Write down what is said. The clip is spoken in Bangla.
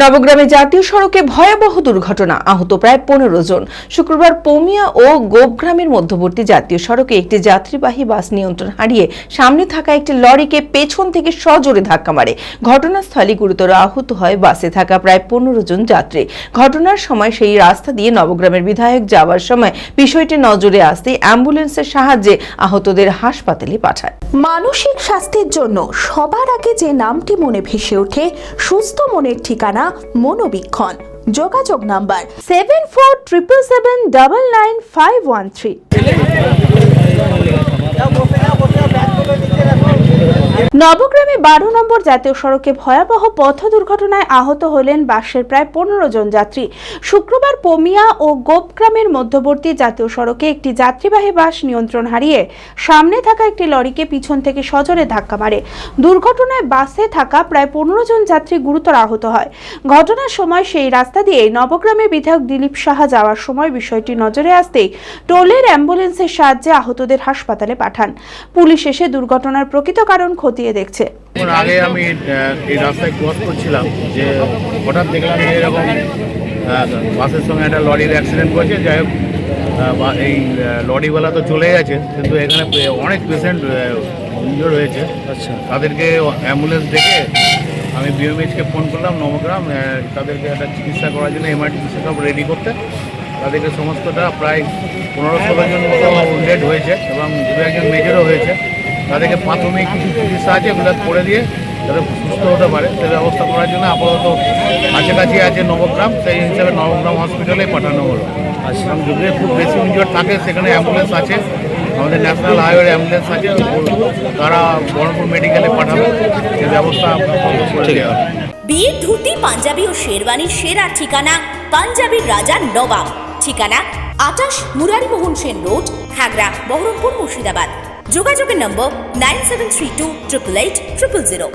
নবগ্রামে জাতীয় সড়কে ভয়াবহ দুর্ঘটনা, আহত প্রায় 15 জন। শুক্রবার পমিয়া ও গোপগ্রামের মধ্যবর্তী জাতীয় সড়কে একটি যাত্রীবাহী বাস নিয়ন্ত্রণ হারিয়ে সামনে থাকা একটি লরিকে পেছন থেকে সজোরে ধাক্কা মারে। ঘটনাস্থলে গুরুতর আহত হয় বাসে থাকা প্রায় 15 জন যাত্রী। ঘটনার সময় সেই রাস্তা দিয়ে নবগ্রামের বিধায়ক যাওয়ার সময় বিষয়টি নজরে আসতেই অ্যাম্বুলেন্সের সাহায্যে আহতদের হাসপাতালে পাঠায়। মানসিক স্বাস্থ্যের জন্য সবার আগে যে নামটি মনে ভেসে ওঠে, সুস্থ মনের ঠিকানা মনোবীক্ষণ। যোগাযোগ নাম্বার 7477799513। নবগ্রামে 12 নম্বর জাতীয় সড়কে ভয়াবহ পথ দুর্ঘটনায় আহত হলেন বাসের প্রায় 15 জন যাত্রী। শুক্রবার পমিয়া ও গোপগ্রামের মধ্যবর্তী জাতীয় সড়কে একটি যাত্রীবাহী বাস নিয়ন্ত্রণ হারিয়ে সামনে থাকা একটি লরিকে পিছন থেকে সজোরে ধাক্কা মারে। দুর্ঘটনায় বাসে থাকা প্রায় 15 জন যাত্রী গুরুতর আহত হয়। ঘটনার সময় সেই রাস্তা দিয়ে নবগ্রামের বিধায়ক দিলীপ সাহা যাওয়ার সময় বিষয়টি নজরে আসতেই টোলের অ্যাম্বুলেন্সের সাহায্যে আহতদের হাসপাতালে পাঠান। পুলিশ এসে দুর্ঘটনার প্রকৃত কারণ খতিয়ে দেখছে। আগে আমি এই রাস্তায় ক্রস করছিলাম, যে হঠাৎ দেখলাম যে এরকম বাসের সঙ্গে একটা লরির অ্যাক্সিডেন্ট করেছে। যাই হোক, এই লরিওয়ালা তো চলে গেছে, কিন্তু এখানে অনেক পেশেন্ট ইনজোর হয়েছে। আচ্ছা, তাদেরকে অ্যাম্বুলেন্স ডেকে আমি বিএমএইচকে ফোন করলাম নবগ্রাম, তাদেরকে একটা চিকিৎসা করার জন্য এমার্জেন্সি সব রেডি করতে। তাদেরকে সমস্তটা প্রায় 15-16 জন মতো উন্ডেড হয়েছে এবং 2-1 মেজরও হয়েছে। তাদেরকে প্রাথমিক কিছু চিকিৎসা আছে, এগুলো করে দিয়ে যাতে সুস্থ হতে পারে সে ব্যবস্থা করার জন্য আপাতত কাছাকাছি আছে নবগ্রাম, সেই হিসাবে নবগ্রাম হসপিটালে পাঠানো হলো। এবং যদি খুব বেশি ইনজোর থাকে সেখানে অ্যাম্বুলেন্স আছে, আমাদের ন্যাশনাল হাইওয়ে অ্যাম্বুলেন্স আছে, তারা বহরমপুর মেডিকেলে পাঠাবে, সে ব্যবস্থা করে দেওয়া হবে। বিয়ের ধুতি, পাঞ্জাবি ও শেরওয়ানির সেরা ঠিকানা পাঞ্জাবির রাজা নবাব। ঠিকানা 28 মুরারিমোহন সেন রোড, খাগড়া, বহরমপুর, মুর্শিদাবাদ। যোগাযোগের নম্বর 9732888000।